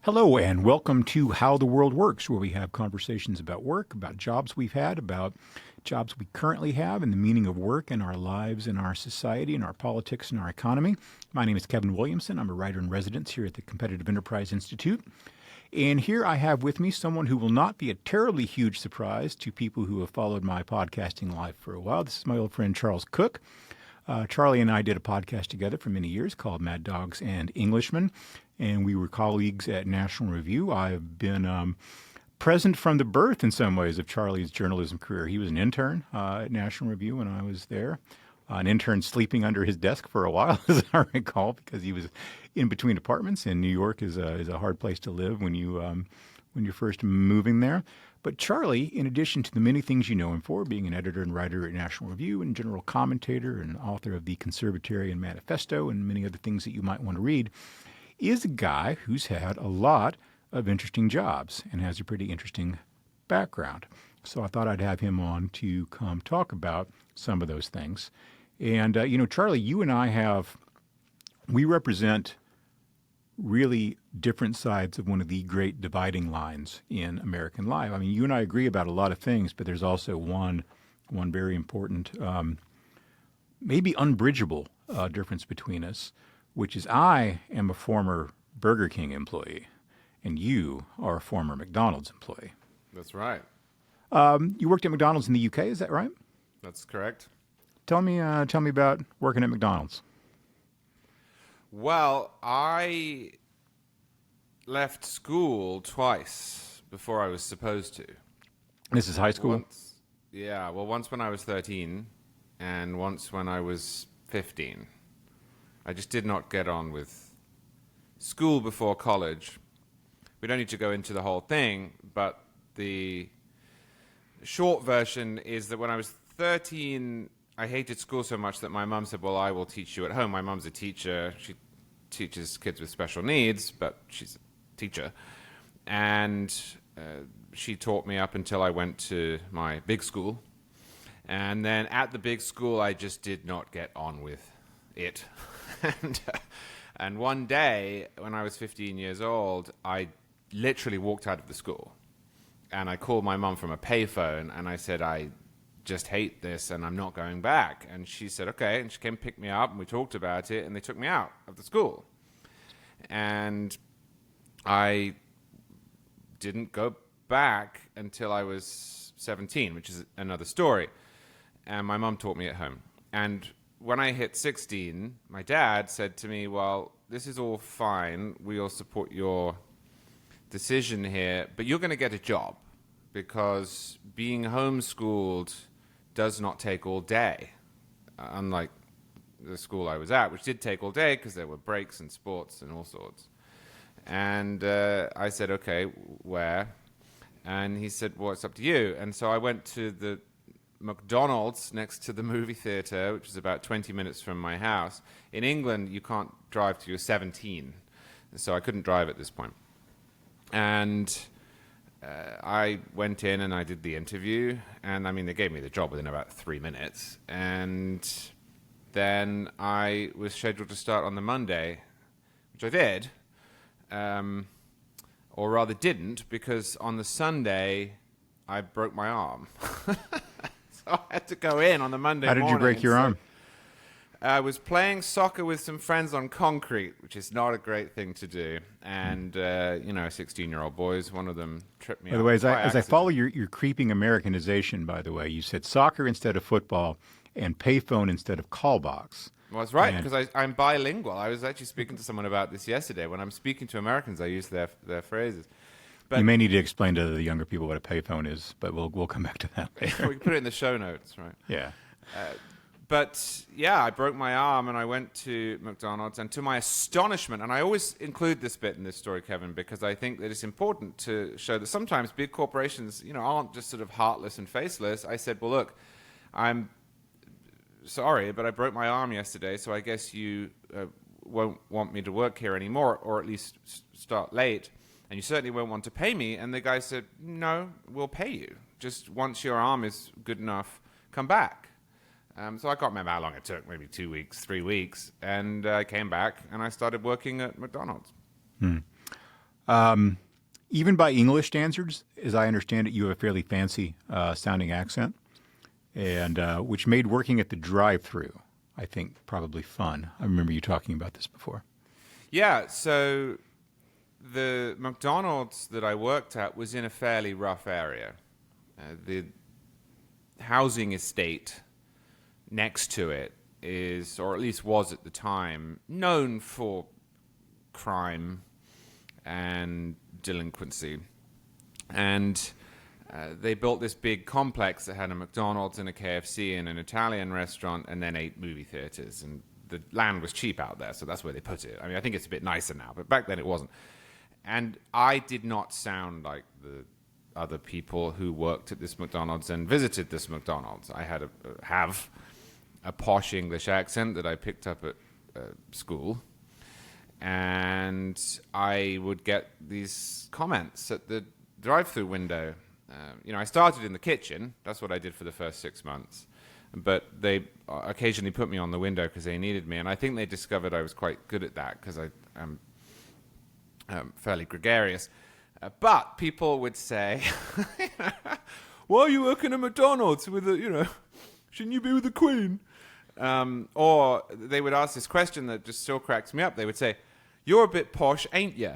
Hello, and welcome to How the World Works, where we have conversations about work, about jobs we've had, about jobs we currently have, and the meaning of work in our lives, in our society, in our politics, and our economy. My name is Kevin Williamson. I'm a writer in residence here at the Competitive Enterprise Institute. And here I have with me someone who will not be a terribly huge surprise to people who have followed my podcasting life for a while. This is my old friend Charles Cooke. Charlie and I did a podcast together for many years called Mad Dogs and Englishmen, and we were colleagues at National Review. I've been present from the birth in some ways of Charlie's journalism career. He was an intern at National Review when I was there, an intern sleeping under his desk for a while, as I recall, because he was in between departments, and New York is a hard place to live when you're first moving there. But Charlie, in addition to the many things you know him for, being an editor and writer at National Review and general commentator and author of the Conservatarian Manifesto and many other things that you might want to read, is a guy who's had a lot of interesting jobs and has a pretty interesting background. So I thought I'd have him on to come talk about some of those things. And, Charlie, you and I we represent really different sides of one of the great dividing lines in American life. I mean, you and I agree about a lot of things, but there's also one very important, maybe unbridgeable difference between us, which is I am a former Burger King employee, and you are a former McDonald's employee. That's right. You worked at McDonald's in the UK, is that right? That's correct. Tell me about working at McDonald's. Well, I left school twice before I was supposed to. This is high school? Once when I was 13 and once when I was 15. I just did not get on with school before college. We don't need to go into the whole thing, but the short version is that when I was 13, I hated school so much that my mum said, well, I will teach you at home. My mum's a teacher. She teaches kids with special needs, but she's a teacher. And she taught me up until I went to my big school. And then at the big school, I just did not get on with it. And one day, when I was 15 years old, I literally walked out of the school. And I called my mum from a payphone, and I said, I just hate this, and I'm not going back. And she said, okay. And she came pick me up, and we talked about it, and they took me out of the school. And I didn't go back until I was 17, which is another story. And my mum taught me at home. And when I hit 16, my dad said to me, well, this is all fine. We'll support your decision here, but you're going to get a job because being homeschooled does not take all day, unlike the school I was at, which did take all day because there were breaks and sports and all sorts. And I said, okay, where? And he said, well, it's up to you. And so I went to the McDonald's next to the movie theater, which is about 20 minutes from my house. In England, you can't drive till you're 17, so I couldn't drive at this point. And I went in and I did the interview, and I mean, they gave me the job within about 3 minutes. And then I was scheduled to start on the Monday, which I did, or rather didn't, because on the Sunday, I broke my arm. So I had to go in on the Monday morning. How did you break your arm? I was playing soccer with some friends on concrete, which is not a great thing to do. And, 16-year-old boys, one of them tripped me up. By the way, as I follow your creeping Americanization, by the way, you said soccer instead of football and payphone instead of call box. Well, that's right, because I'm bilingual. I was actually speaking to someone about this yesterday. When I'm speaking to Americans, I use their phrases. But you may need to explain to the younger people what a payphone is, but we'll come back to that later. We can put it in the show notes, right? Yeah. But yeah, I broke my arm and I went to McDonald's, and to my astonishment, and I always include this bit in this story, Kevin, because I think that it's important to show that sometimes big corporations, aren't just sort of heartless and faceless. I said, well, look, I'm sorry, but I broke my arm yesterday, so I guess you won't want me to work here anymore, or at least start late. And you certainly won't want to pay me. And the guy said, no, we'll pay you. Just once your arm is good enough, come back. So I can't remember how long it took, maybe 2 weeks, 3 weeks. And I came back and I started working at McDonald's. Even by English standards, as I understand it, you have a fairly fancy sounding accent, and which made working at the drive-through, I think, probably fun. I remember you talking about this before. Yeah, so the McDonald's that I worked at was in a fairly rough area. The housing estate next to it is, or at least was at the time, known for crime and delinquency. And they built this big complex that had a McDonald's and a KFC and an Italian restaurant and then 8 movie theaters. And the land was cheap out there, so that's where they put it. I mean, I think it's a bit nicer now, but back then it wasn't. And I did not sound like the other people who worked at this McDonald's and visited this McDonald's. I had have a posh English accent that I picked up at school. And I would get these comments at the drive-through window. I started in the kitchen. That's what I did for the first 6 months. But they occasionally put me on the window because they needed me. And I think they discovered I was quite good at that because I'm fairly gregarious. But people would say, why are you working at McDonald's with shouldn't you be with the Queen? Or they would ask this question that just still cracks me up. They would say, you're a bit posh, ain't you?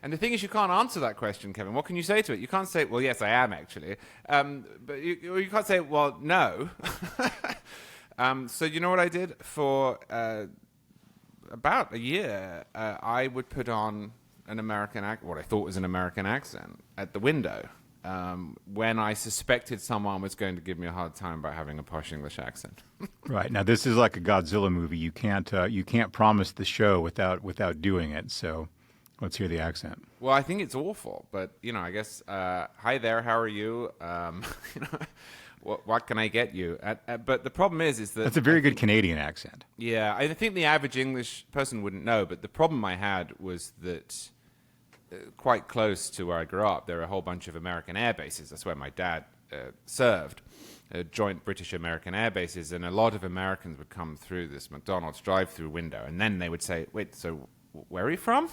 And the thing is, you can't answer that question, Kevin. What can you say to it? You can't say, well, yes, I am, actually. But you can't say, well, no. So you know what I did? For about a year, I would put on an American what I thought was an American accent at the window when I suspected someone was going to give me a hard time about having a posh English accent. Right. Now, this is like a Godzilla movie. You can't promise the show without doing it. So let's hear the accent. Well, I think it's awful, but I guess hi there, how are you? What can I get you? But the problem is that that's a very good Canadian accent. Yeah, I think the average English person wouldn't know. But the problem I had was that quite close to where I grew up, there are a whole bunch of American air bases. That's where my dad served, joint British-American air bases, and a lot of Americans would come through this McDonald's drive-through window, and then they would say, "Wait, so where are you from?"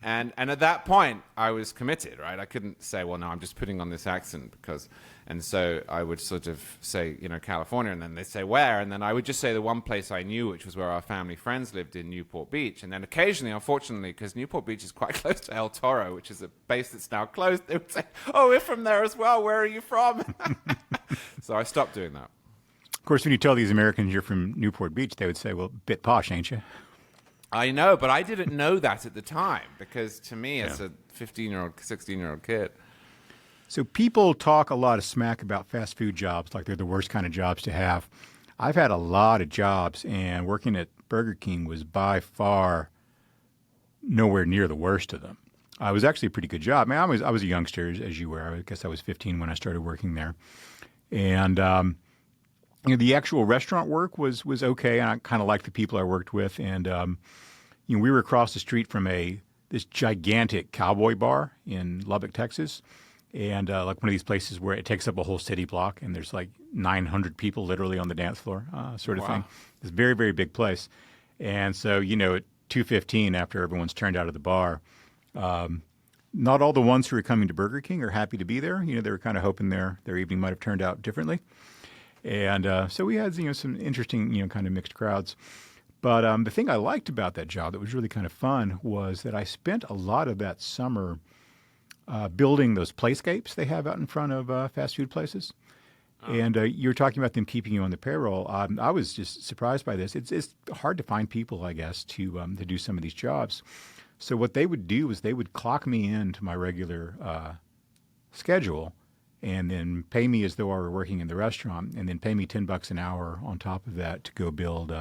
And at that point, I was committed, right? I couldn't say, well, no, I'm just putting on this accent because... And so I would sort of say, California, and then they'd say, where? And then I would just say the one place I knew, which was where our family friends lived in Newport Beach. And then occasionally, unfortunately, because Newport Beach is quite close to El Toro, which is a base that's now closed, they would say, oh, we're from there as well. Where are you from? So I stopped doing that. Of course, when you tell these Americans you're from Newport Beach, they would say, well, bit posh, ain't you? I know, but I didn't know that at the time because to me, as a 15-year-old, 16-year-old kid. So people talk a lot of smack about fast food jobs like they're the worst kind of jobs to have. I've had a lot of jobs, and working at Burger King was by far nowhere near the worst of them. It was actually a pretty good job. I mean, I was a youngster, as you were. I guess I was 15 when I started working there. And the actual restaurant work was okay, and I kind of liked the people I worked with. And we were across the street from this gigantic cowboy bar in Lubbock, Texas, and like one of these places where it takes up a whole city block, and there's like 900 people literally on the dance floor, sort of thing. It's a very, very big place. And so, at 2:15, after everyone's turned out of the bar, not all the ones who are coming to Burger King are happy to be there. They were kind of hoping their evening might have turned out differently. And so we had, some interesting, kind of mixed crowds. But the thing I liked about that job that was really kind of fun was that I spent a lot of that summer building those playscapes they have out in front of fast food places. And you were talking about them keeping you on the payroll. I was just surprised by this. It's hard to find people, I guess, to do some of these jobs. So what they would do is they would clock me into my regular schedule and then pay me as though I were working in the restaurant, and then pay me $10 an hour on top of that to go build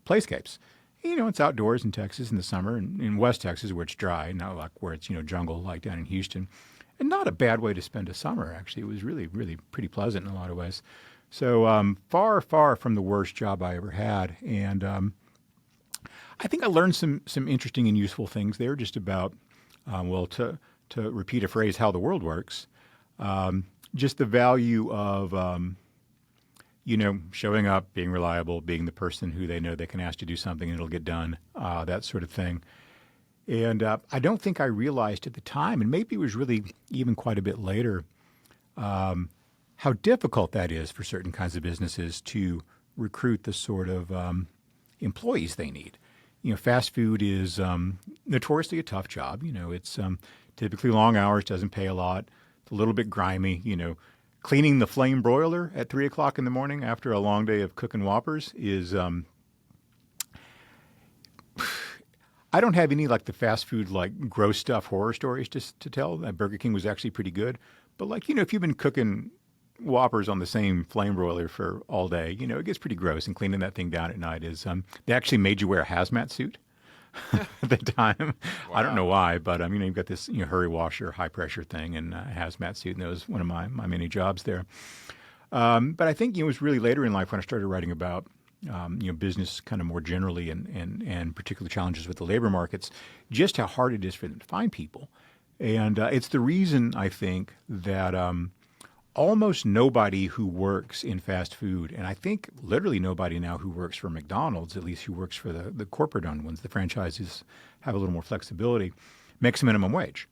playscapes. It's outdoors in Texas in the summer, and in West Texas where it's dry, not like where it's jungle like down in Houston. And not a bad way to spend a summer, actually. It was really, really pretty pleasant in a lot of ways. So far, far from the worst job I ever had. And I think I learned some interesting and useful things there, just about, to repeat a phrase, how the world works. Just the value of, showing up, being reliable, being the person who they know they can ask to do something and it'll get done, that sort of thing. And I don't think I realized at the time, and maybe it was really even quite a bit later, how difficult that is for certain kinds of businesses to recruit the sort of employees they need. Fast food is notoriously a tough job. It's typically long hours, doesn't pay a lot. It's a little bit grimy. Cleaning the flame broiler at 3 o'clock in the morning after a long day of cooking Whoppers is. I don't have any like the fast food like gross stuff horror stories to tell. Burger King was actually pretty good, but if you've been cooking Whoppers on the same flame broiler for all day, it gets pretty gross. And cleaning that thing down at night is they actually made you wear a hazmat suit at the time. Wow. I don't know why, but you've got this hurry washer, high pressure thing, and a hazmat suit, and that was one of my many jobs there. But I think it was really later in life when I started writing about business kind of more generally and particular challenges with the labor markets, just how hard it is for them to find people. And it's the reason I think that almost nobody who works in fast food, and I think literally nobody now who works for McDonald's, at least who works for the corporate-owned ones, the franchises have a little more flexibility, makes a minimum wage.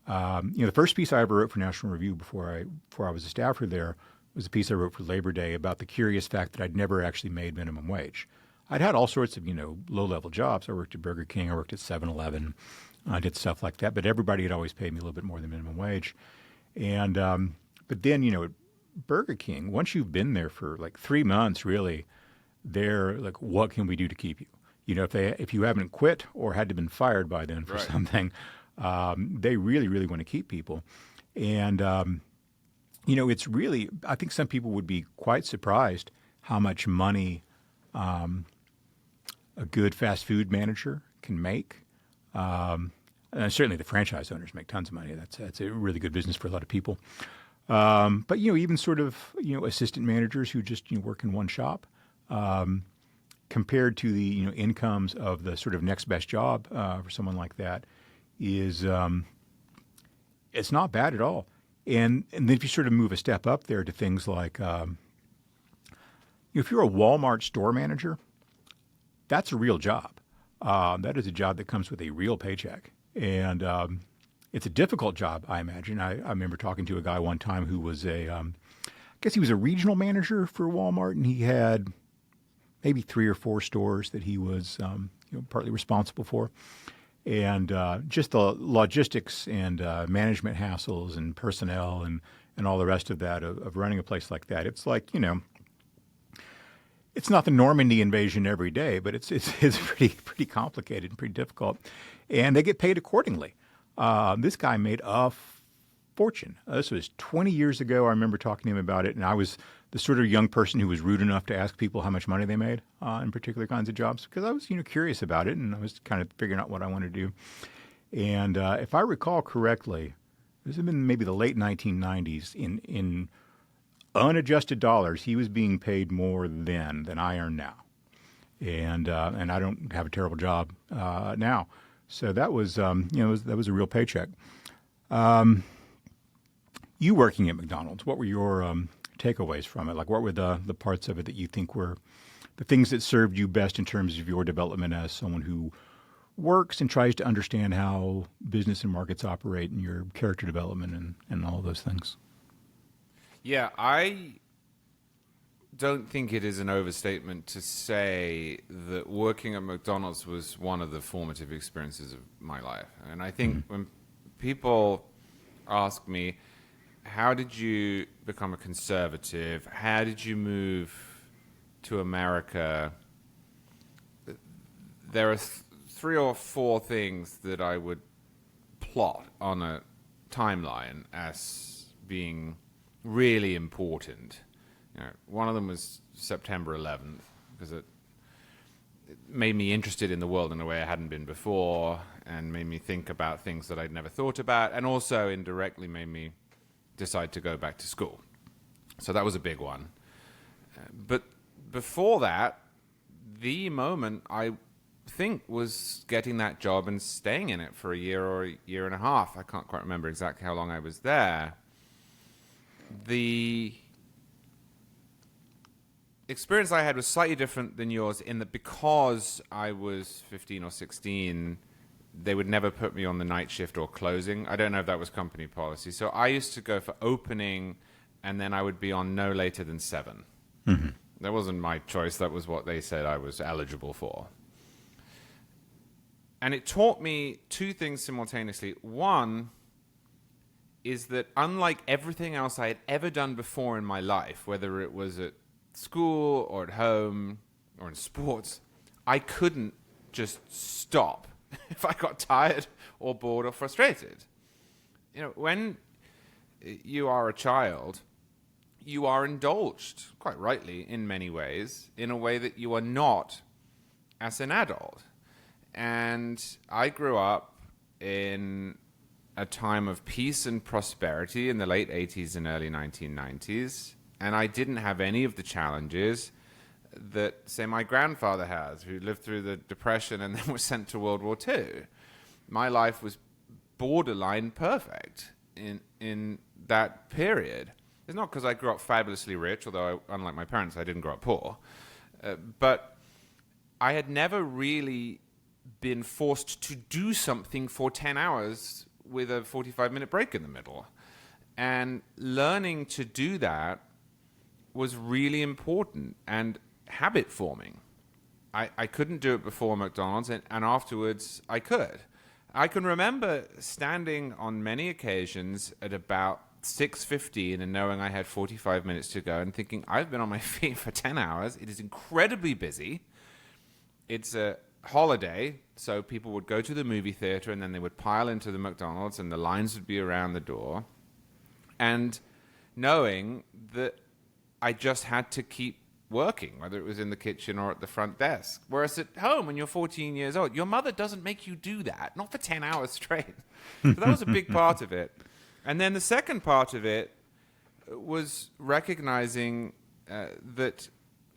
The first piece I ever wrote for National Review before I was a staffer there was a piece I wrote for Labor Day about the curious fact that I'd never actually made minimum wage. I'd had all sorts of, low-level jobs. I worked at Burger King. I worked at 7-Eleven. I did stuff like that. But everybody had always paid me a little bit more than minimum wage. And but then, at Burger King, once you've been there for like 3 months, really, they're like, what can we do to keep you? If you haven't quit or had to been fired by then for Right. something, they really, really want to keep people. And it's really, I think some people would be quite surprised how much money a good fast food manager can make. And certainly the franchise owners make tons of money. That's a really good business for a lot of people. But, even sort of, assistant managers who just work in one shop, compared to the, incomes of the sort of next best job for someone like that is, it's not bad at all. And then if you sort of move a step up there to things like, if you're a Walmart store manager, that's a real job. That is a job that comes with a real paycheck. And it's a difficult job, I imagine. I remember talking to a guy one time who was I guess he was a regional manager for Walmart, and he had maybe 3 or 4 stores that he was partly responsible for. And just the logistics and management hassles and personnel and all the rest of that of running a place like that. It's like, it's not the Normandy invasion every day, but it's pretty complicated and pretty difficult. And they get paid accordingly. This guy made a fortune. This was 20 years ago. I remember talking to him about it, and I was the sort of young person who was rude enough to ask people how much money they made in particular kinds of jobs because I was, curious about it, and I was kind of figuring out what I wanted to do. And if I recall correctly, this had been maybe the late 1990s. In unadjusted dollars, he was being paid more then than I earn now, and I don't have a terrible job now. So that was, that was a real paycheck. You working at McDonald's, what were your takeaways from it? Like, what were the parts of it that you think were the things that served you best in terms of your development as someone who works and tries to understand how business and markets operate and your character development and all of those things? Yeah, I don't think it is an overstatement to say that working at McDonald's was one of the formative experiences of my life. And I think when people ask me, how did you become a conservative? How did you move to America? There are 3 or 4 things that I would plot on a timeline as being really important. One of them was September 11th because it made me interested in the world in a way I hadn't been before and made me think about things that I'd never thought about, and also indirectly made me decide to go back to school. So that was a big one. But before that, the moment I think was getting that job and staying in it for a year or a year and a half. I can't quite remember exactly how long I was there. The experience I had was slightly different than yours in that because I was 15 or 16, they would never put me on the night shift or closing. I don't know if that was company policy. So I used to go for opening, and then I would be on no later than 7. Mm-hmm. That wasn't my choice. That was what they said I was eligible for. And it taught me two things simultaneously. One is that unlike everything else I had ever done before in my life, whether it was at school or at home or in sports, I couldn't just stop if I got tired or bored or frustrated. You know, when you are a child, you are indulged, quite rightly, in many ways, in a way that you are not as an adult. And I grew up in a time of peace and prosperity in the late 80s and early 1990s, and I didn't have any of the challenges that, say, my grandfather has, who lived through the Depression and then was sent to World War II. My life was borderline perfect in that period. It's not because I grew up fabulously rich, although unlike my parents, I didn't grow up poor. But I had never really been forced to do something for 10 hours with a 45-minute break in the middle. And learning to do that was really important and habit forming. I couldn't do it before McDonald's, and afterwards I could. I can remember standing on many occasions at about 6:15 and knowing I had 45 minutes to go and thinking, I've been on my feet for 10 hours. It is incredibly busy. It's a holiday, so people would go to the movie theater and then they would pile into the McDonald's and the lines would be around the door. And knowing that I just had to keep working, whether it was in the kitchen or at the front desk. Whereas at home, when you're 14 years old, your mother doesn't make you do that, not for 10 hours straight. So that was a big part of it. And then the second part of it was recognizing that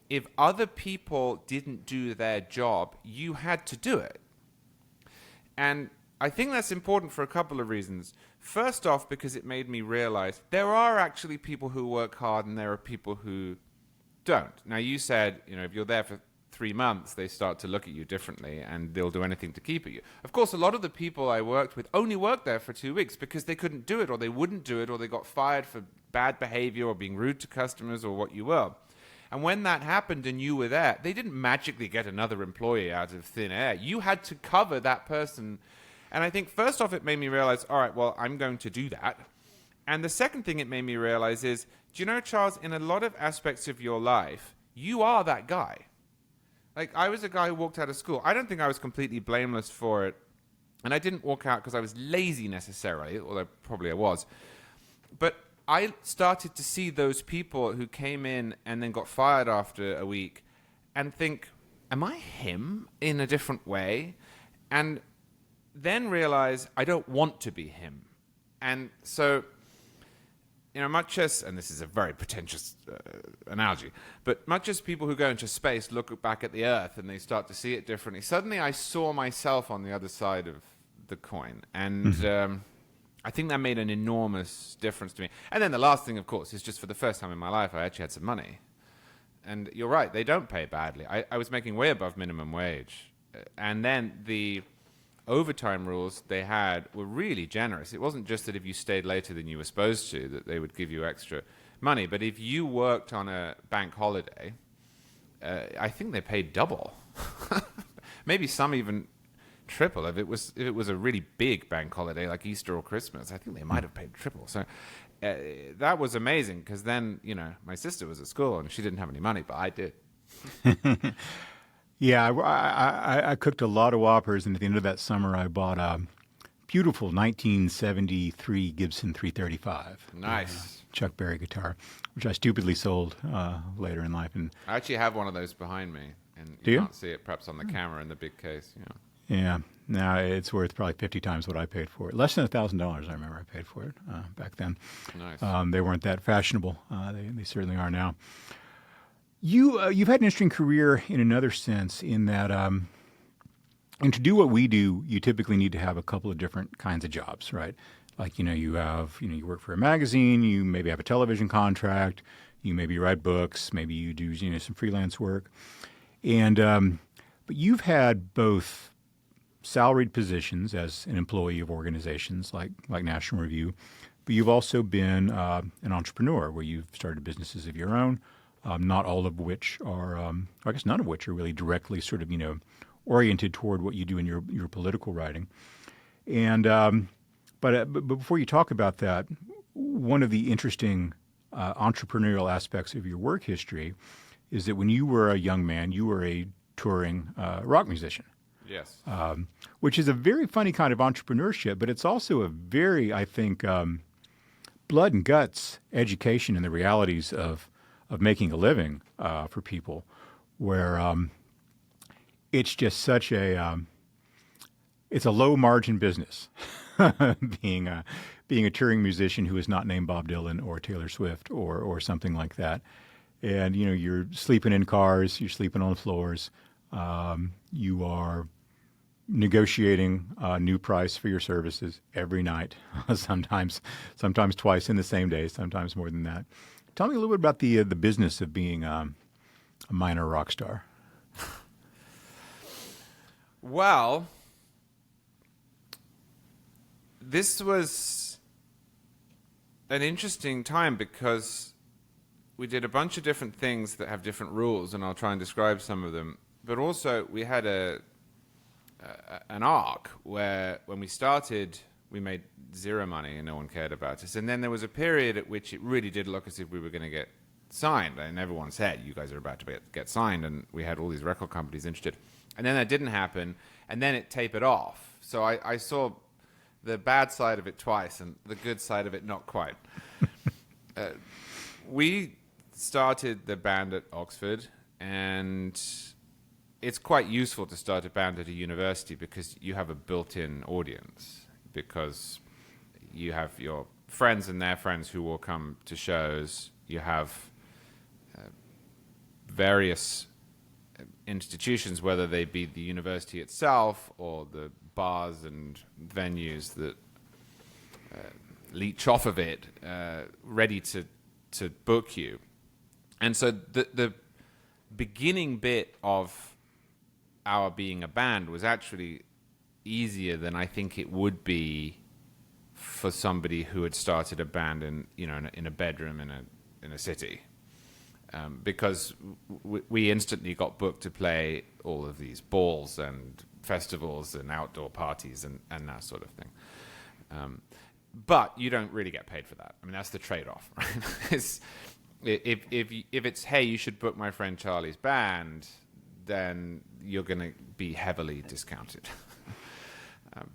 if other people didn't do their job, you had to do it. And I think that's important for a couple of reasons. First off, because it made me realize there are actually people who work hard and there are people who don't. Now, you said, you know, if you're there for 3 months, they start to look at you differently and they'll do anything to keep you. Of course, a lot of the people I worked with only worked there for 2 weeks because they couldn't do it or they wouldn't do it or they got fired for bad behavior or being rude to customers or what you will. And when that happened and you were there, they didn't magically get another employee out of thin air. You had to cover that person. And I think first off, it made me realize, all right, well, I'm going to do that. And the second thing it made me realize is, do you know, Charles, in a lot of aspects of your life, you are that guy. Like, I was a guy who walked out of school. I don't think I was completely blameless for it. And I didn't walk out because I was lazy necessarily, although probably I was. But I started to see those people who came in and then got fired after a week and think, am I him in a different way? And then realize I don't want to be him. And so, you know, much as, and this is a very pretentious analogy, but much as people who go into space look back at the Earth and they start to see it differently, suddenly I saw myself on the other side of the coin. And I think that made an enormous difference to me. And then the last thing, of course, is just for the first time in my life, I actually had some money. And you're right, they don't pay badly. I was making way above minimum wage. And then the overtime rules they had were really generous. It wasn't just that if you stayed later than you were supposed to, that they would give you extra money. But if you worked on a bank holiday, I think they paid double. Maybe some even triple. If it was a really big bank holiday like Easter or Christmas, I think they might have paid triple. So that was amazing because then, you know, my sister was at school and she didn't have any money, but I did. Yeah, I cooked a lot of Whoppers, and at the end of that summer, I bought a beautiful 1973 Gibson 335. Nice. Chuck Berry guitar, which I stupidly sold later in life. And I actually have one of those behind me, and Do you? can't see it perhaps on the camera in the big case. You know. yeah, now it's worth probably 50 times what I paid for it. Less than $1,000, I remember I paid for it back then. Nice. They weren't that fashionable. They certainly are now. You've had an interesting career in another sense, in that, and to do what we do, you typically need to have a couple of different kinds of jobs, right? Like, you work for a magazine, you maybe have a television contract, you maybe write books, maybe you do, some freelance work. And, but you've had both salaried positions as an employee of organizations like National Review, but you've also been an entrepreneur where you've started businesses of your own, not all of which are, I guess none of which are really directly sort of, oriented toward what you do in your political writing. And but before you talk about that, one of the interesting entrepreneurial aspects of your work history is that when you were a young man, you were a touring rock musician. Yes. Which is a very funny kind of entrepreneurship, but it's also a very, I think, blood and guts education in the realities of making a living for people, where it's just such it's a low margin business, being a touring musician who is not named Bob Dylan or Taylor Swift or something like that. And you're sleeping in cars, you're sleeping on floors, you are negotiating a new price for your services every night, sometimes twice in the same day, sometimes more than that. Tell me a little bit about the business of being a minor rock star. Well, this was an interesting time because we did a bunch of different things that have different rules, and I'll try and describe some of them. But also, we had an arc where when we started, we made zero money and no one cared about us. And then there was a period at which it really did look as if we were going to get signed. And everyone said, you guys are about to get signed. And we had all these record companies interested. And then that didn't happen. And then it tapered off. So I saw the bad side of it twice and the good side of it not quite. We started the band at Oxford, and it's quite useful to start a band at a university because you have a built-in audience, because you have your friends and their friends who will come to shows. You have various institutions, whether they be the university itself or the bars and venues that leech off of it, ready to book you. And so the beginning bit of our being a band was actually easier than I think it would be for somebody who had started a band in a bedroom in a city, because we instantly got booked to play all of these balls and festivals and outdoor parties and that sort of thing. But you don't really get paid for that. I mean, that's the trade-off, right? If it's, hey, you should book my friend Charlie's band, then you're going to be heavily discounted.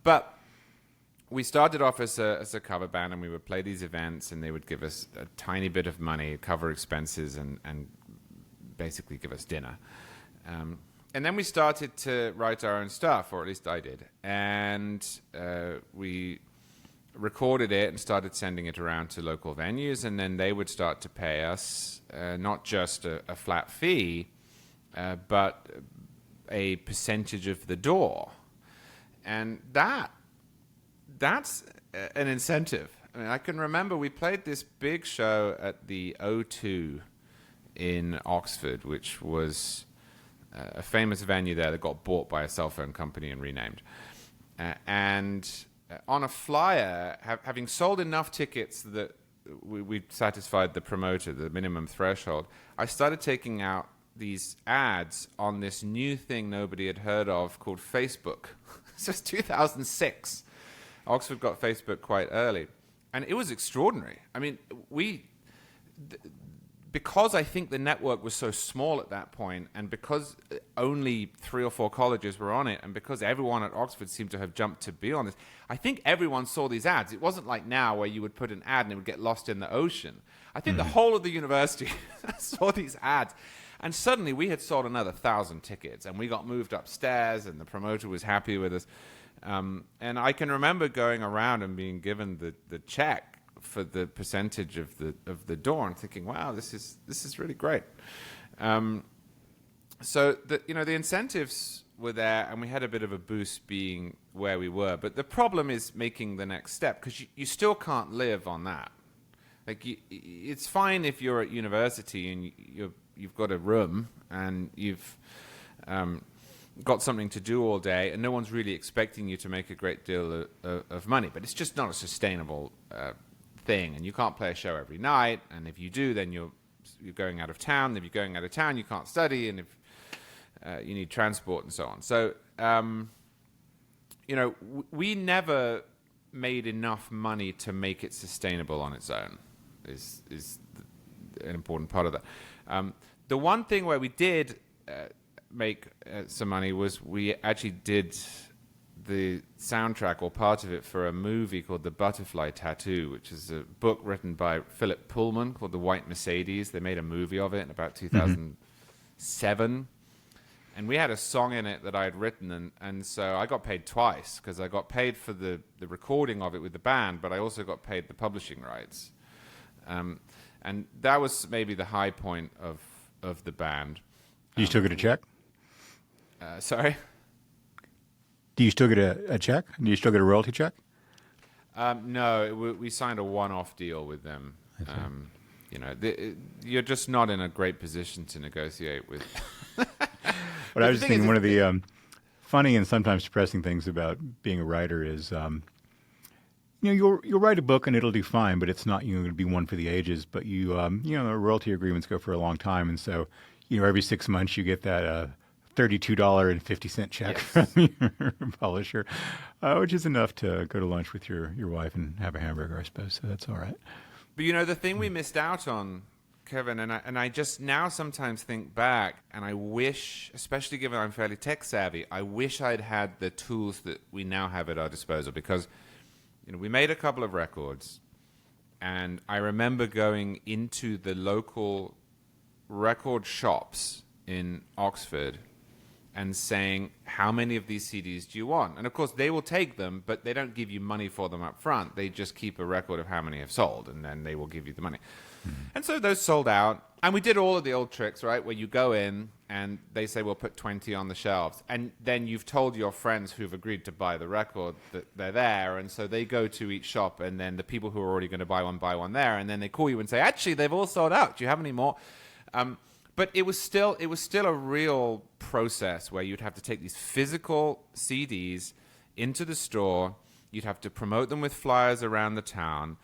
But we started off as a cover band, and we would play these events, and they would give us a tiny bit of money, cover expenses, and basically give us dinner. And then we started to write our own stuff, or at least I did. And we recorded it and started sending it around to local venues, and then they would start to pay us not just a flat fee, but a percentage of the door. And that's an incentive. I mean, I can remember we played this big show at the O2 in Oxford, which was a famous venue there that got bought by a cell phone company and renamed. And on a flyer, having sold enough tickets that we satisfied the promoter, the minimum threshold, I started taking out these ads on this new thing nobody had heard of called Facebook. This was 2006. Oxford got Facebook quite early. And it was extraordinary. I mean, because I think the network was so small at that point, and because only 3 or 4 colleges were on it, and because everyone at Oxford seemed to have jumped to be on this, I think everyone saw these ads. It wasn't like now where you would put an ad and it would get lost in the ocean. I think the whole of the university saw these ads. And suddenly we had sold another 1,000 tickets, and we got moved upstairs, and the promoter was happy with us. And I can remember going around and being given the check for the percentage of the door, and thinking, "Wow, this is really great." So the incentives were there, and we had a bit of a boost being where we were. But the problem is making the next step, because you still can't live on that. Like it's fine if you're at university and you've got a room and you've got something to do all day, and no one's really expecting you to make a great deal of money. But it's just not a sustainable thing, and you can't play a show every night. And if you do, then you're going out of town. And if you're going out of town, you can't study, and if you need transport and so on. So, we never made enough money to make it sustainable on its own. Is an important part of that. The one thing where we did make some money was we actually did the soundtrack or part of it for a movie called The Butterfly Tattoo, which is a book written by Philip Pullman called The White Mercedes. They made a movie of it in about 2007. And we had a song in it that I had written, and so I got paid twice, because I got paid for the recording of it with the band, but I also got paid the publishing rights. And that was maybe the high point of the band. Do you still get a check? Sorry? Do you still get a check? Do you still get a royalty check? No, we signed a one-off deal with them. You're just not in a great position to negotiate with. But I was just thinking one of the funny and sometimes depressing things about being a writer is, you'll write a book and it'll do fine, but it's not going to be one for the ages. But royalty agreements go for a long time, and so every 6 months you get that $32.50 check from your publisher, which is enough to go to lunch with your wife and have a hamburger, I suppose. So that's all right. But the thing we missed out on, Kevin, and I just now sometimes think back, and I wish, especially given I'm fairly tech savvy, I wish I'd had the tools that we now have at our disposal, because we made a couple of records, and I remember going into the local record shops in Oxford and saying, how many of these CDs do you want? And of course, they will take them, but they don't give you money for them up front. They just keep a record of how many have sold, and then they will give you the money. And so those sold out. And we did all of the old tricks, right, where you go in and they say, we'll put 20 on the shelves. And then you've told your friends who've agreed to buy the record that they're there. And so they go to each shop, and then the people who are already going to buy one there. And then they call you and say, actually, they've all sold out. Do you have any more? But it was still a real process where you'd have to take these physical CDs into the store. You'd have to promote them with flyers around the town.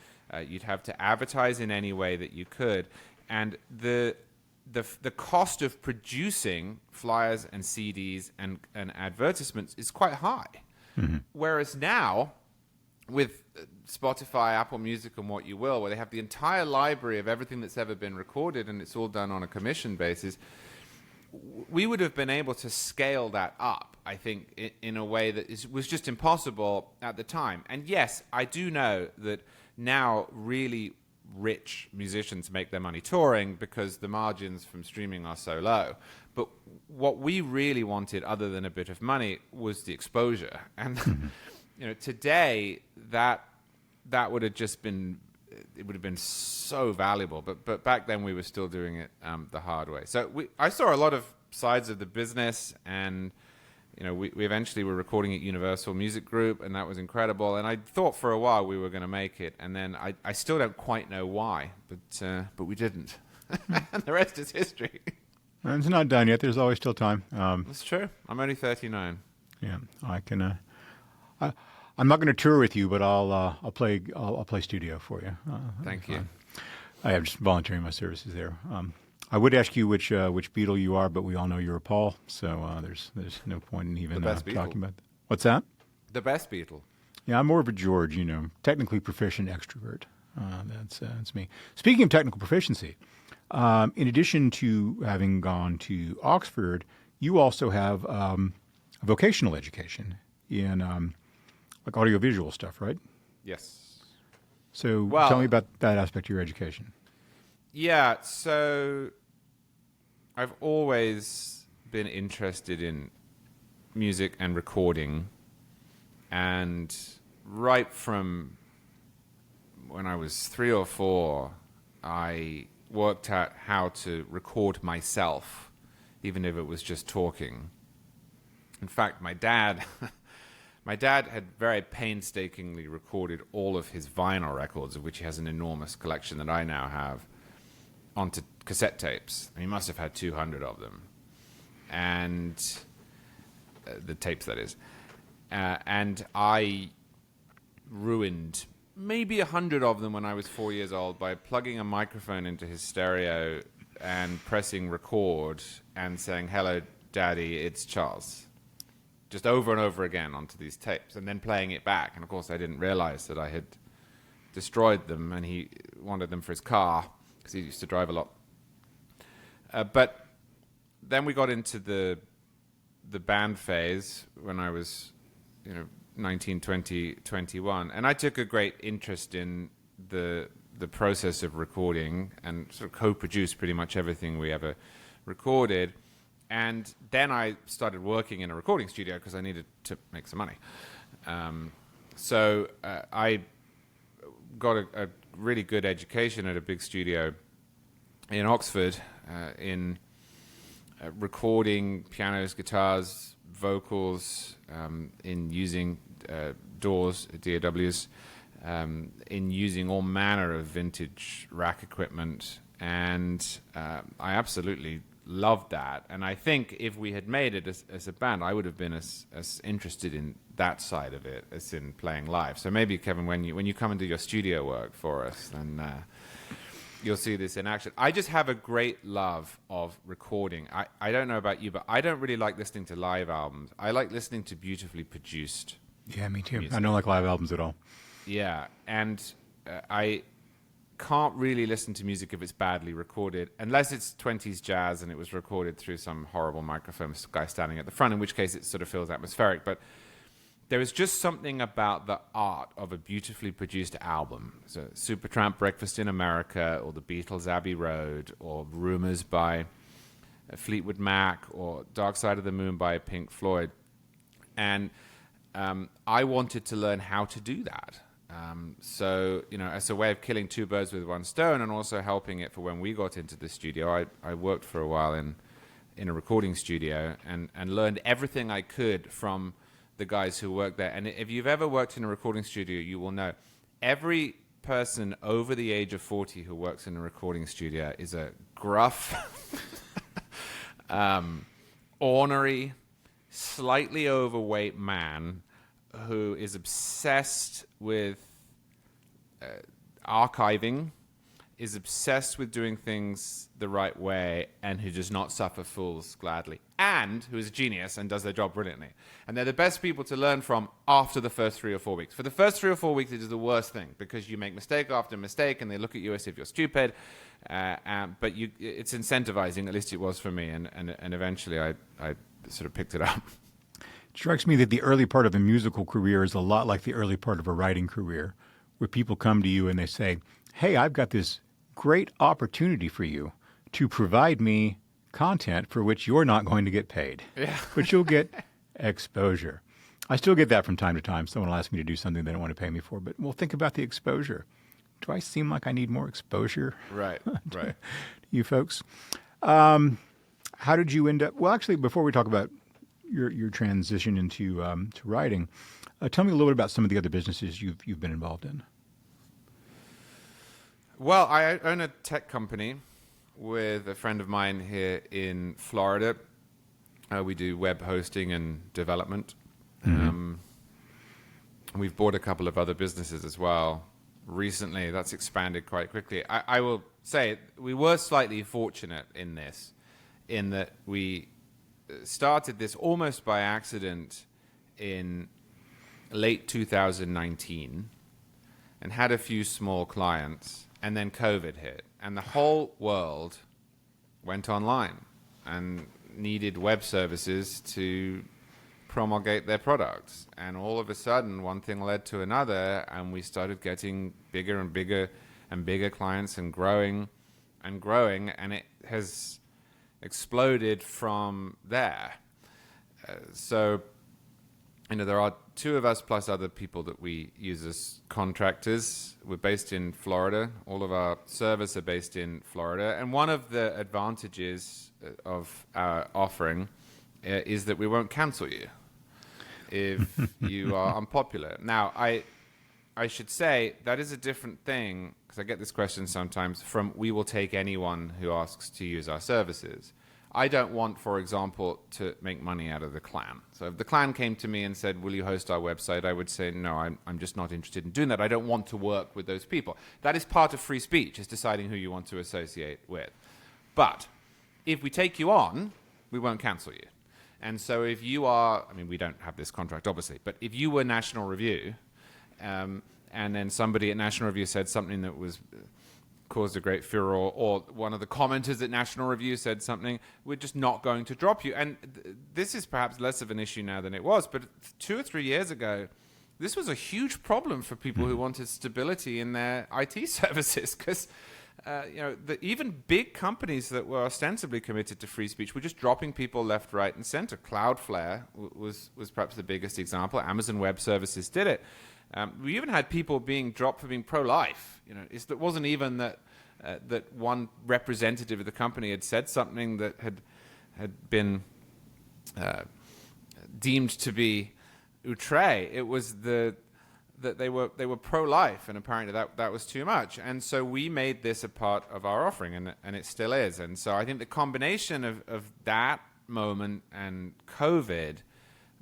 You'd have to advertise in any way that you could. And the cost of producing flyers and CDs and advertisements is quite high. Mm-hmm. Whereas now, with Spotify, Apple Music, and what you will, where they have the entire library of everything that's ever been recorded, and it's all done on a commission basis, we would have been able to scale that up, I think, in a way that was just impossible at the time. And yes, I do know that now really rich musicians make their money touring because the margins from streaming are so low. But what we really wanted, other than a bit of money, was the exposure. And today that would have just been, it would have been so valuable. But back then we were still doing it the hard way. So I saw a lot of sides of the business, and we eventually were recording at Universal Music Group, and that was incredible. And I thought for a while we were going to make it, and then I still don't quite know why, but we didn't. And the rest is history. It's not done yet. There's always still time. That's true. I'm only 39. Yeah, I can. I'm not going to tour with you, but I'll play studio for you. Thank you. I am just volunteering my services there. I would ask you which Beatle you are, but we all know you're a Paul, so there's no point in even talking about that. What's that? The best Beatle. Yeah, I'm more of a George. Technically proficient extrovert. That's me. Speaking of technical proficiency, in addition to having gone to Oxford, you also have vocational education in like audiovisual stuff, right? Yes. So tell me about that aspect of your education. Yeah, so I've always been interested in music and recording, and right from when I was 3 or 4, I worked out how to record myself, even if it was just talking. In fact, my dad had very painstakingly recorded all of his vinyl records, of which he has an enormous collection that I now have, onto cassette tapes. He must have had 200 of them. And the tapes, that is. And I ruined maybe 100 of them when I was 4 years old by plugging a microphone into his stereo and pressing record and saying, "Hello, Daddy, it's Charles," just over and over again onto these tapes, and then playing it back. And of course, I didn't realize that I had destroyed them, and he wanted them for his car because he used to drive a lot. But then we got into the band phase when I was, 19, 20, 21, and I took a great interest in the process of recording and sort of co-produced pretty much everything we ever recorded. And then I started working in a recording studio because I needed to make some money. So I got a really good education at a big studio in Oxford in recording pianos, guitars, vocals, in using DAWs, in using all manner of vintage rack equipment. And I absolutely loved that. And I think if we had made it as a band, I would have been as interested in that side of it as in playing live. So maybe, Kevin, when you come and do your studio work for us, then you'll see this in action. I just have a great love of recording. I don't know about you, but I don't really like listening to live albums. I like listening to beautifully produced. Yeah, me too. Music. I don't like live albums at all. Yeah, and I can't really listen to music if it's badly recorded, unless it's 20s jazz and it was recorded through some horrible microphone guy standing at the front, in which case it sort of feels atmospheric. But there is just something about the art of a beautifully produced album. So Supertramp, Breakfast in America, or the Beatles' Abbey Road, or Rumours by Fleetwood Mac, or Dark Side of the Moon by Pink Floyd. And I wanted to learn how to do that. So, as a way of killing two birds with one stone, and also helping it for when we got into the studio, I worked for a while in a recording studio and learned everything I could from the guys who worked there. And if you've ever worked in a recording studio, you will know every person over the age of 40 who works in a recording studio is a gruff, ornery, slightly overweight man who is obsessed with archiving, is obsessed with doing things the right way, and who does not suffer fools gladly, and who is a genius and does their job brilliantly. And they're the best people to learn from after the first 3 or 4 weeks. For the first 3 or 4 weeks, it is the worst thing, because you make mistake after mistake, and they look at you as if you're stupid. But it's incentivizing, at least it was for me, and eventually I sort of picked it up. It strikes me that the early part of a musical career is a lot like the early part of a writing career, where people come to you and they say, "Hey, I've got this great opportunity for you to provide me content for which you're not going to get paid, but you'll get exposure." I still get that from time to time. Someone will ask me to do something they don't want to pay me for, but we'll think about the exposure. Do I seem like I need more exposure? Right. You folks. How did you end up? Well, actually, before we talk about your transition into to writing, tell me a little bit about some of the other businesses you've been involved in. Well, I own a tech company with a friend of mine here in Florida. We do web hosting and development. Mm-hmm. We've bought a couple of other businesses as well recently. That's expanded quite quickly. I will say we were slightly fortunate in that we started this almost by accident in late 2019 and had a few small clients, and then COVID hit, and the whole world went online and needed web services to promulgate their products. And all of a sudden, one thing led to another, and we started getting bigger and bigger and bigger clients, and growing, and it has exploded from there. So, there are two of us plus other people that we use as contractors. We're based in Florida. All of our servers are based in Florida. And one of the advantages of our offering is that we won't cancel you if you are unpopular. Now, I should say that is a different thing, because I get this question sometimes, from "we will take anyone who asks to use our services." I don't want, for example, to make money out of the Klan. So if the Klan came to me and said, will you host our website? I would say, no, I'm just not interested in doing that. I don't want to work with those people. That is part of free speech, is deciding who you want to associate with. But if we take you on, we won't cancel you. And so if you are, I mean, we don't have this contract, obviously, but if you were National Review, and then somebody at National Review said something that was caused a great furor, or one of the commenters at National Review said something, we're just not going to drop you. And this is perhaps less of an issue now than it was, but 2 or 3 years ago, this was a huge problem for people who wanted stability in their IT services, because even big companies that were ostensibly committed to free speech were just dropping people left, right, and center. Cloudflare was perhaps the biggest example. Amazon Web Services did it. We even had people being dropped for being pro-life. It wasn't even that one representative of the company had said something that had been deemed to be outre. It was that they were pro-life, and apparently that was too much. And so we made this a part of our offering, and it still is. And so I think the combination of that moment and COVID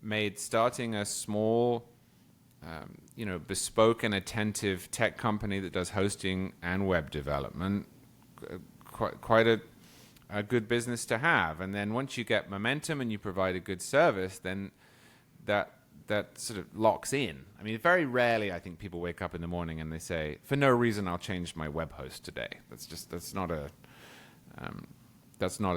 made starting a small bespoke and attentive tech company that does hosting and web development, quite a good business to have. And then once you get momentum and you provide a good service, then that sort of locks in. I mean, very rarely I think people wake up in the morning and they say, for no reason I'll change my web host today. That's not a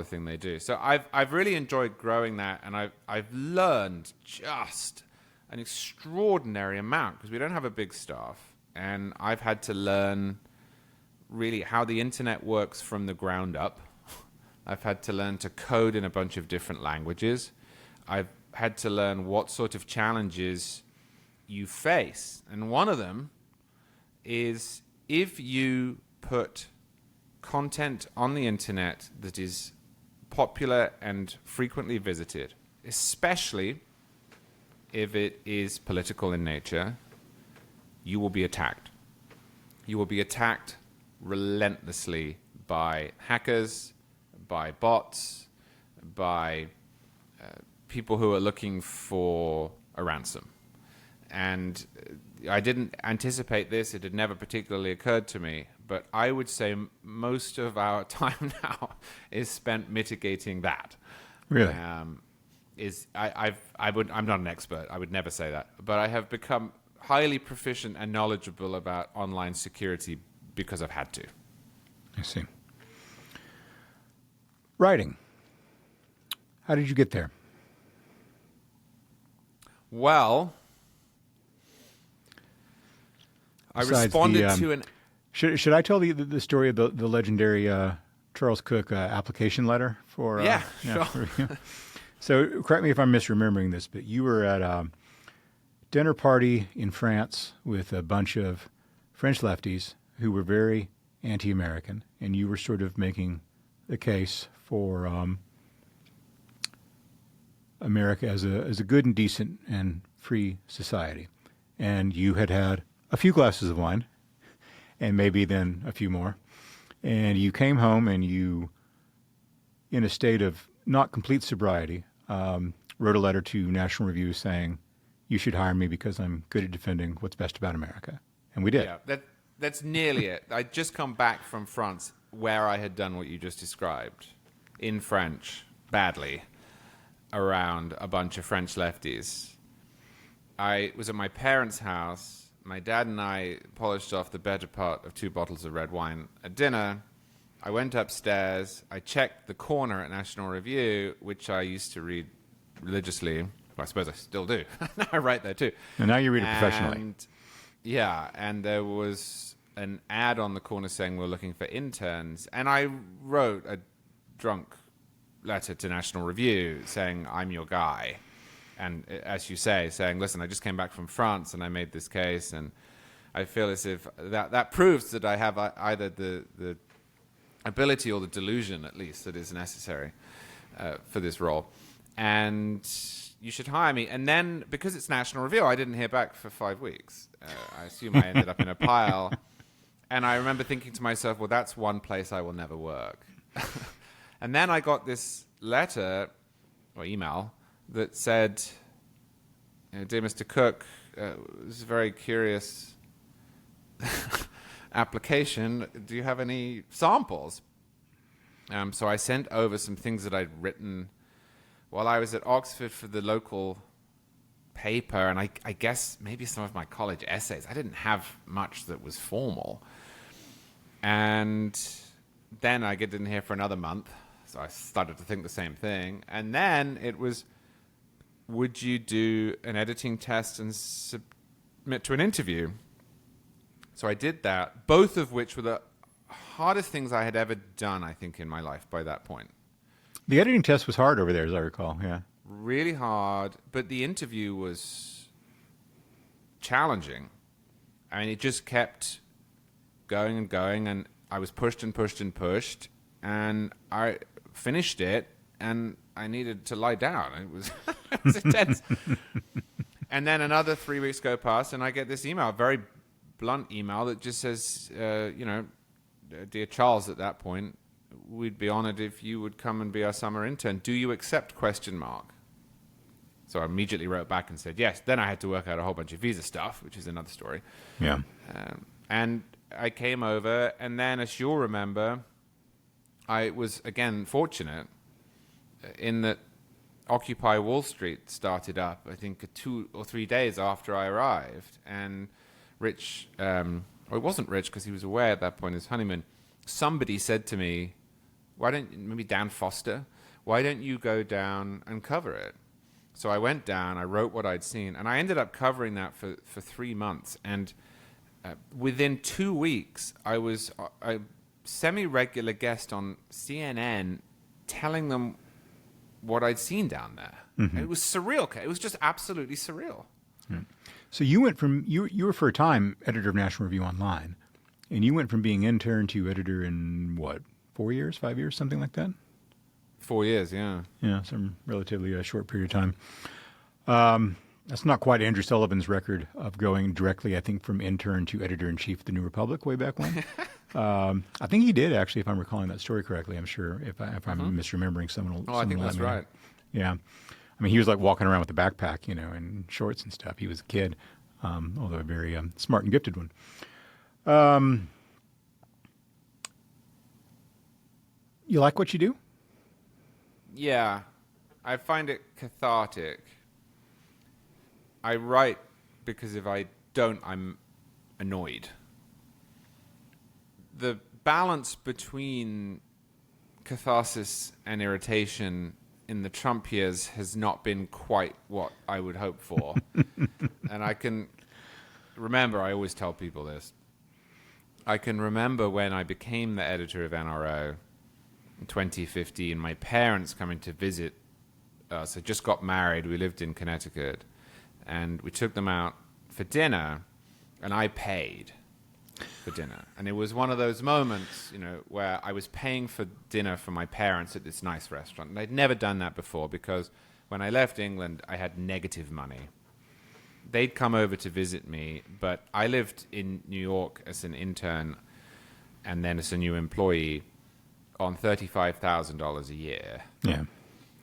thing they do. So I've really enjoyed growing that, and I've learned just an extraordinary amount, because we don't have a big staff, and I've had to learn really how the internet works from the ground up. I've had to learn to code in a bunch of different languages. I've had to learn what sort of challenges you face, and one of them is if you put content on the internet that is popular and frequently visited, especially if it is political in nature, you will be attacked. You will be attacked relentlessly by hackers, by bots, by people who are looking for a ransom. And I didn't anticipate this. It had never particularly occurred to me. But I would say most of our time now is spent mitigating that. Really? I'm not an expert. I would never say that. But I have become highly proficient and knowledgeable about online security because I've had to. I see. Writing. How did you get there? Well, I responded to an... Should I tell the story of the legendary Charles Cooke application letter for... Sure. So correct me if I'm misremembering this, but you were at a dinner party in France with a bunch of French lefties who were very anti-American, and you were sort of making the case for America as a good and decent and free society. And you had had a few glasses of wine, and maybe then a few more. And you came home and you, in a state of not complete sobriety, wrote a letter to National Review saying, you should hire me because I'm good at defending what's best about America. And we did. Yeah, that's nearly it. I'd just come back from France where I had done what you just described, in French, badly, around a bunch of French lefties. I was at my parents' house. My dad and I polished off the better part of 2 bottles of red wine at dinner. I went upstairs. I checked the corner at National Review, which I used to read religiously. Well, I suppose I still do. I write there too. And now you read it professionally. Yeah, and there was an ad on the corner saying we're looking for interns. And I wrote a drunk letter to National Review saying, I'm your guy. And as you say, saying, listen, I just came back from France and I made this case. And I feel as if that proves that I have either the ability or the delusion, at least, that is necessary for this role. And you should hire me. And then, because it's National Review, I didn't hear back for 5 weeks. I assume I ended up in a pile. And I remember thinking to myself, well, that's one place I will never work. And then I got this letter or email that said, "Dear Mr. Cooke, this is a very curious application. Do you have any samples?" So I sent over some things that I'd written while I was at Oxford for the local paper, and I guess maybe some of my college essays. I didn't have much that was formal. And then I didn't hear for another month, so I started to think the same thing. And then it was, would you do an editing test and submit to an interview? So I did that, both of which were the hardest things I had ever done, I think, in my life by that point. The editing test was hard over there, as I recall, yeah. Really hard, but the interview was challenging. I mean, it just kept going and going, and I was pushed and pushed and pushed, and I finished it, and I needed to lie down. It was, it was intense. And then another 3 weeks go past, and I get this email, a very blunt email that just says, "Dear Charles," at that point, "we'd be honored if you would come and be our summer intern. Do you accept ? So I immediately wrote back and said yes. Then I had to work out a whole bunch of visa stuff, which is another story. Yeah. And I came over, and then, as you'll remember, I was, again, fortunate in that Occupy Wall Street started up, I think, 2 or 3 days after I arrived. And Rich, well, it wasn't Rich because he was away at that point, his honeymoon. Somebody said to me, maybe Dan Foster, why don't you go down and cover it? So I went down, I wrote what I'd seen, and I ended up covering that for 3 months. And within 2 weeks, I was a semi-regular guest on CNN telling them what I'd seen down there. Mm-hmm. It was surreal. It was just absolutely surreal. Yeah. So you went from, you were for a time editor of National Review Online, and you went from being intern to editor in what, 4 years, 5 years, something like that? 4 years, yeah. Yeah, some relatively short period of time. That's not quite Andrew Sullivan's record of going directly, I think, from intern to editor-in-chief of the New Republic way back when. I think he did, actually, if I'm recalling that story correctly. I'm sure if I'm misremembering, someone will. I think that's right. Yeah. I mean, he was like walking around with a backpack, and shorts and stuff. He was a kid, although a very smart and gifted one. You like what you do? Yeah. I find it cathartic. I write because if I don't, I'm annoyed. The balance between catharsis and irritation in the Trump years has not been quite what I would hope for. And I can remember, I always tell people this, I can remember when I became the editor of NRO in 2015, my parents coming to visit us. I just got married. We lived in Connecticut. And we took them out for dinner, and I paid for dinner. And it was one of those moments, where I was paying for dinner for my parents at this nice restaurant. And I'd never done that before because when I left England, I had negative money. They'd come over to visit me, but I lived in New York as an intern and then as a new employee on $35,000 a year. Yeah.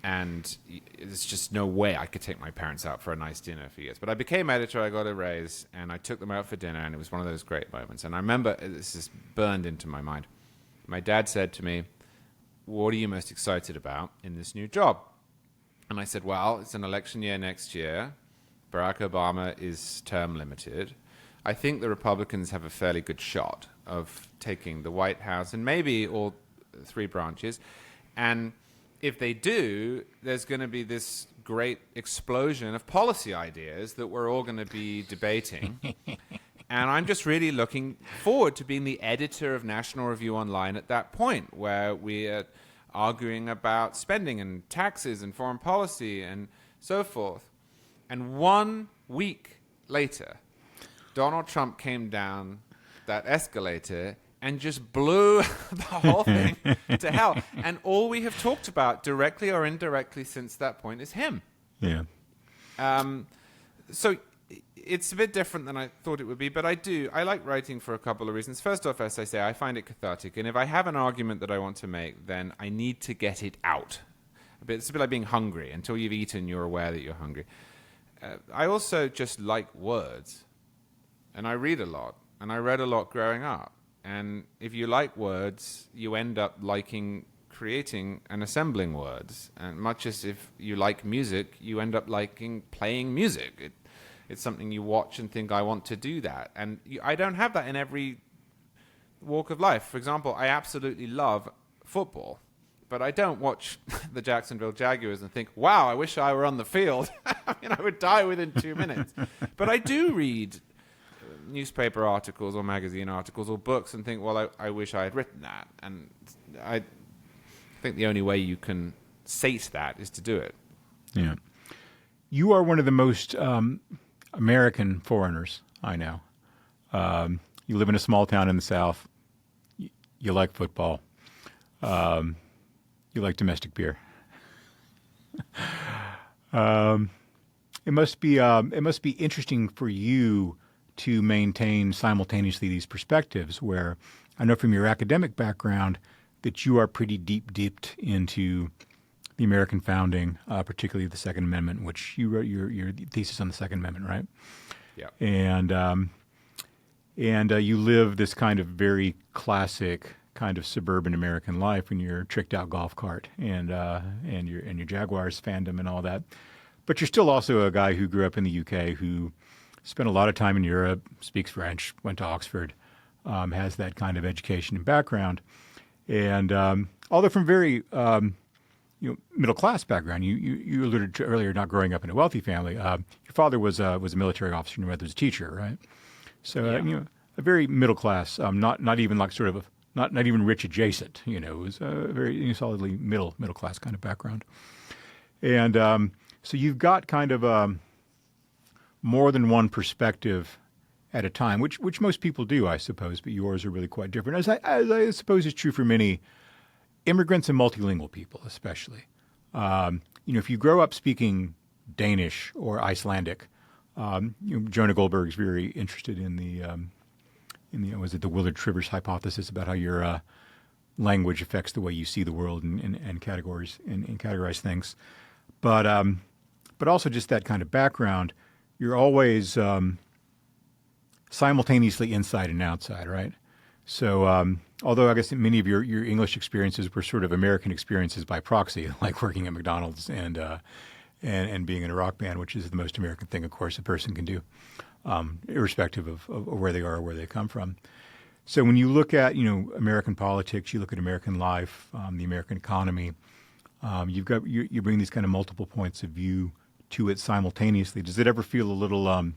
And there's just no way I could take my parents out for a nice dinner for years. But I became editor, I got a raise, and I took them out for dinner, and it was one of those great moments. And I remember, this is burned into my mind. My dad said to me, "What are you most excited about in this new job?" And I said, "Well, it's an election year next year. Barack Obama is term limited. I think the Republicans have a fairly good shot of taking the White House and maybe all three branches. And if they do, there's going to be this great explosion of policy ideas that we're all going to be debating. And I'm just really looking forward to being the editor of National Review Online at that point, where we're arguing about spending and taxes and foreign policy and so forth." And 1 week later, Donald Trump came down that escalator and just blew the whole thing to hell. And all we have talked about, directly or indirectly, since that point is him. Yeah. So it's a bit different than I thought it would be, but I like writing for a couple of reasons. First off, as I say, I find it cathartic. And if I have an argument that I want to make, then I need to get it out. It's a bit like being hungry. Until you've eaten, you're aware that you're hungry. I also just like words, and I read a lot, and I read a lot growing up. And if you like words, you end up liking creating and assembling words. And much as if you like music, you end up liking playing music. It's something you watch and think, I want to do that. And I don't have that in every walk of life. For example, I absolutely love football, but I don't watch the Jacksonville Jaguars and think, wow, I wish I were on the field. I mean, I would die within 2 minutes. But I do read newspaper articles or magazine articles or books and think, well, I wish I had written that. And I think the only way you can sate that is to do it. Yeah. You are one of the most American foreigners I know. You live in a small town in the South. You like football. You like domestic beer. It must be interesting for you to maintain simultaneously these perspectives, where I know from your academic background that you are pretty dipped into the American founding, particularly the Second Amendment, which you wrote your thesis on the Second Amendment, right? Yeah. And you live this kind of very classic kind of suburban American life in your tricked out golf cart and your Jaguars fandom and all that. But you're still also a guy who grew up in the UK, who spent a lot of time in Europe, speaks French, went to Oxford, has that kind of education and background. And although from very middle class background, you alluded to earlier not growing up in a wealthy family. Your father was a military officer and your mother was a teacher, right? So a very middle class, not even like sort of not even rich adjacent. It was a very solidly middle class kind of background. And so you've got kind of more than one perspective at a time, which most people do, I suppose, but yours are really quite different, as I suppose is true for many immigrants and multilingual people, especially. If you grow up speaking Danish or Icelandic, Jonah Goldberg's very interested in was it the Willard Trivers hypothesis about how your language affects the way you see the world and categorize things, but also just that kind of background. You're always simultaneously inside and outside, right? So, although I guess many of your English experiences were sort of American experiences by proxy, like working at McDonald's and being in a rock band, which is the most American thing, of course, a person can do, irrespective of where they are or where they come from. So when you look at American politics, you look at American life, the American economy, you bring these kind of multiple points of view to it simultaneously. Does it ever feel a little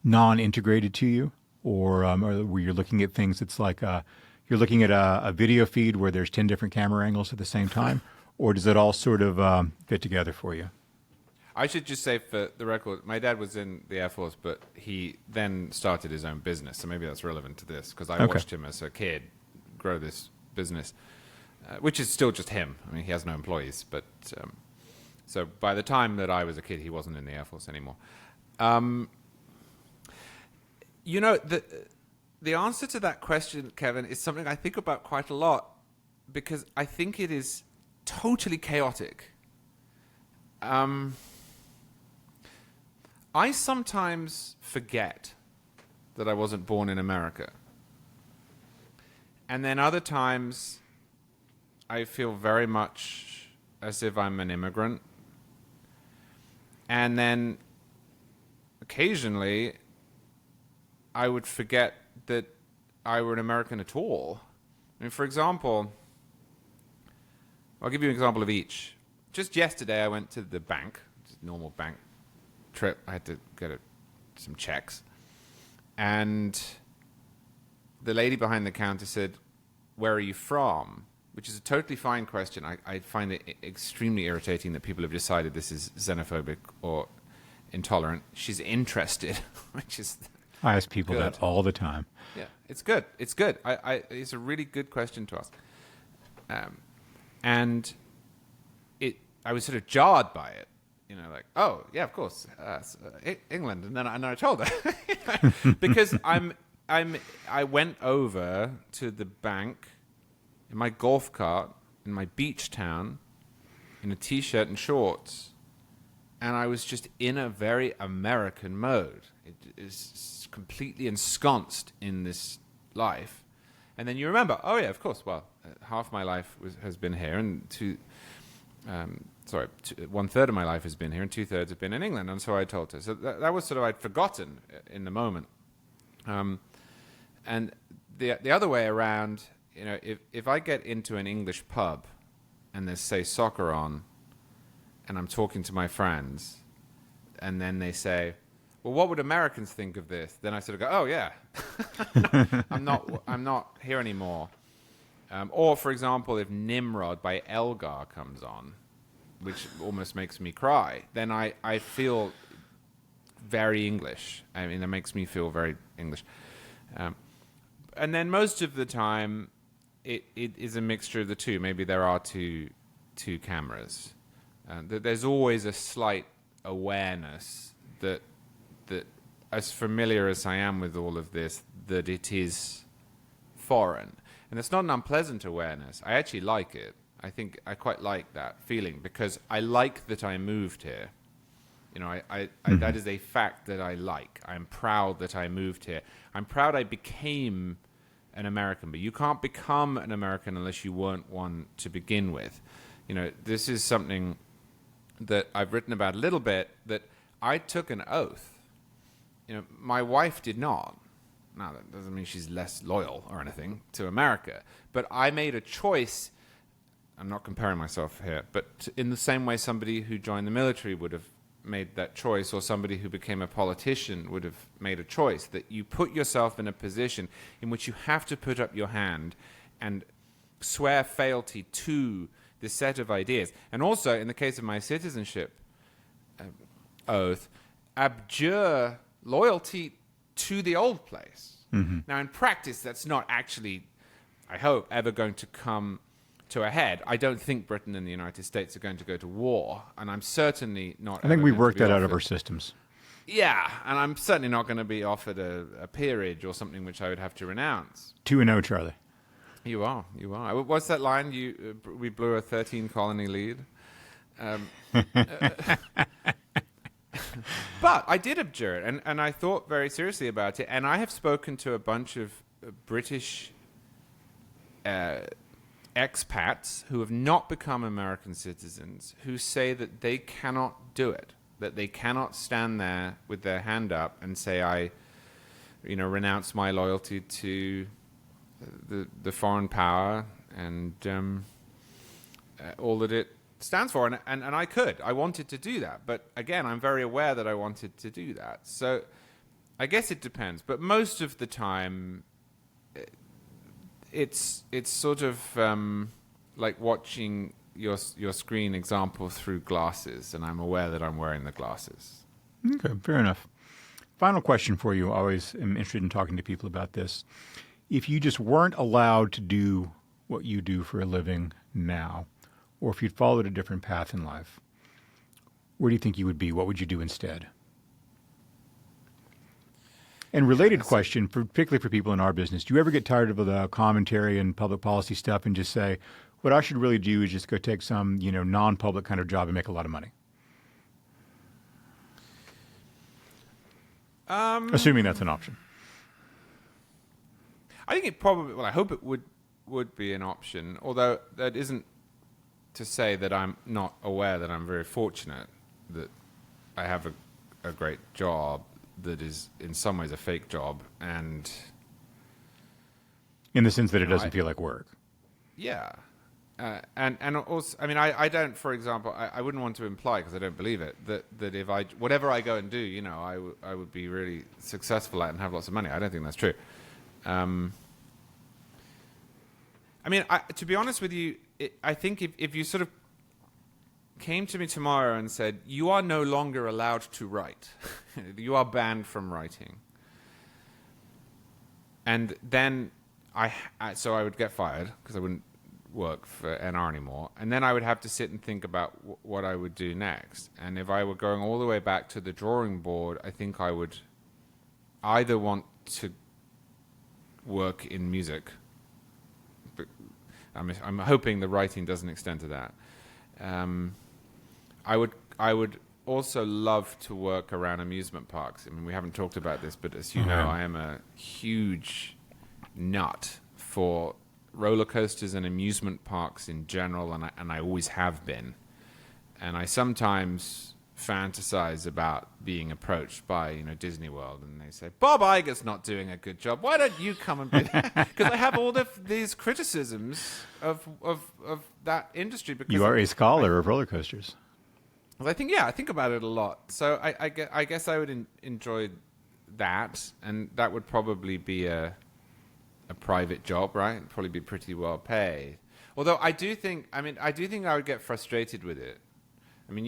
non-integrated to you? Or where you're looking at things, it's like you're looking at a video feed where there's 10 different camera angles at the same time? Or does it all sort of fit together for you? I should just say for the record, my dad was in the Air Force, but he then started his own business. So maybe that's relevant to this, because I watched him as a kid grow this business, which is still just him. I mean, he has no employees. But so by the time that I was a kid, he wasn't in the Air Force anymore. The answer to that question, Kevin, is something I think about quite a lot, because I think it is totally chaotic. I sometimes forget that I wasn't born in America. And then other times I feel very much as if I'm an immigrant. And then occasionally I would forget that I were an American at all. I mean, for example, I'll give you an example of each. Just yesterday, I went to the bank, just a normal bank trip. I had to get some checks. And the lady behind the counter said, "Where are you from?" Which is a totally fine question. I find it extremely irritating that people have decided this is xenophobic or intolerant. She's interested, which is... I ask people good. That all the time. Yeah, it's good. It's good. It's a really good question to ask. And I was sort of jarred by it. Like, oh, yeah, of course, England. And then I told her. Because I went over to the bank in my golf cart in my beach town in a t-shirt and shorts, and I was just in a very American mode. It is completely ensconced in this life. And then you remember, oh yeah, of course, well, half my life has been here, and 1/3 of my life has been here, and 2/3 have been in England. And so I told her. So that was sort of, I'd forgotten in the moment. And the other way around, you know, if I get into an English pub and there's, say, soccer on, and I'm talking to my friends, and then they say, well, what would Americans think of this? Then I sort of go, oh yeah, I'm not here anymore. Or, for example, if Nimrod by Elgar comes on, which almost makes me cry, then I feel very English. I mean, that makes me feel very English. And then most of the time, it is a mixture of the two. Maybe there are two cameras. There's always a slight awareness that as familiar as I am with all of this, that it is foreign. And it's not an unpleasant awareness. I actually like it. I think I quite like that feeling, because I like that I moved here. You know, I that is a fact that I like. I'm proud that I moved here. I'm proud I became an American, but you can't become an American unless you weren't one to begin with. You know, this is something that I've written about a little bit, that I took an oath. You know, my wife did not. Now, that doesn't mean she's less loyal or anything to America, but I made a choice. I'm not comparing myself here, but in the same way somebody who joined the military would have made that choice, or somebody who became a politician would have made a choice, that you put yourself in a position in which you have to put up your hand and swear fealty to this set of ideas. And also, in the case of my citizenship oath, abjure loyalty to the old place. Now, in practice, that's not actually, I hope, ever going to come to a head. I don't think Britain and the United States are going to go to war, and I'm certainly not. I think we've worked that out of our systems. Yeah, and I'm certainly not going to be offered a peerage or something which I would have to renounce. 2-0, Charlie. You are. What's that line? We blew a 13-colony lead. But I did abjure it, and I thought very seriously about it, and I have spoken to a bunch of British expats who have not become American citizens, who say that they cannot do it, that they cannot stand there with their hand up and say, I renounce my loyalty to the foreign power and all that it stands for. And I wanted to do that. But again, I'm very aware that I wanted to do that. So I guess it depends. But most of the time, it's sort of like watching your screen example through glasses, and I'm aware that I'm wearing the glasses. Okay, fair enough. Final question for you. I always am interested in talking to people about this. If you just weren't allowed to do what you do for a living now, or if you'd followed a different path in life, where do you think you would be? What would you do instead? And related question, particularly for people in our business, do you ever get tired of the commentary and public policy stuff and just say, what I should really do is just go take some, non-public kind of job and make a lot of money? Assuming that's an option. I think it probably, I hope it would be an option, although that isn't to say that I'm not aware that I'm very fortunate that I have a great job that is in some ways a fake job, and in the sense that it doesn't feel like work. Yeah. And also, I mean, I don't, for example, I wouldn't want to imply, because I don't believe it, that if whatever I go and do, I would be really successful at and have lots of money. I don't think that's true. I mean, to be honest with you, I think if you sort of came to me tomorrow and said, you are no longer allowed to write, you are banned from writing, and then so I would get fired because I wouldn't work for NR anymore, and then I would have to sit and think about what I would do next. And if I were going all the way back to the drawing board, I think I would either want to work in music. I'm hoping the writing doesn't extend to that. I would also love to work around amusement parks. I mean, we haven't talked about this, but as you know, I am a huge nut for roller coasters and amusement parks in general, and I always have been. And I sometimes fantasize about being approached by Disney World, and they say, Bob Iger's not doing a good job. Why don't you come and be? Because I have all these criticisms of that industry. Because You are a scholar of roller coasters. I think about it a lot. So I guess I would enjoy that, and that would probably be a private job, right? It'd probably be pretty well paid. Although I do think I would get frustrated with it. I mean,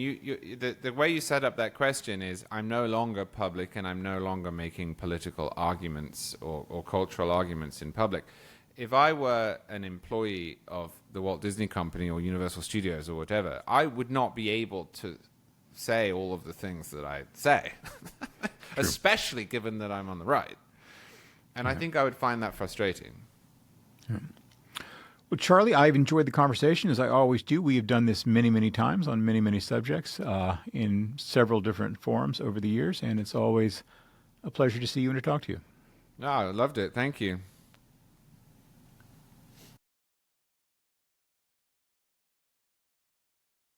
the way you set up that question is, I'm no longer public, and I'm no longer making political arguments or cultural arguments in public. If I were an employee of the Walt Disney Company or Universal Studios or whatever, I would not be able to say all of the things that I say, especially given that I'm on the right. And I think I would find that frustrating. Yeah. Well, Charlie, I've enjoyed the conversation, as I always do. We have done this many, many times on many, many subjects in several different forums over the years, and it's always a pleasure to see you and to talk to you. No, I loved it. Thank you.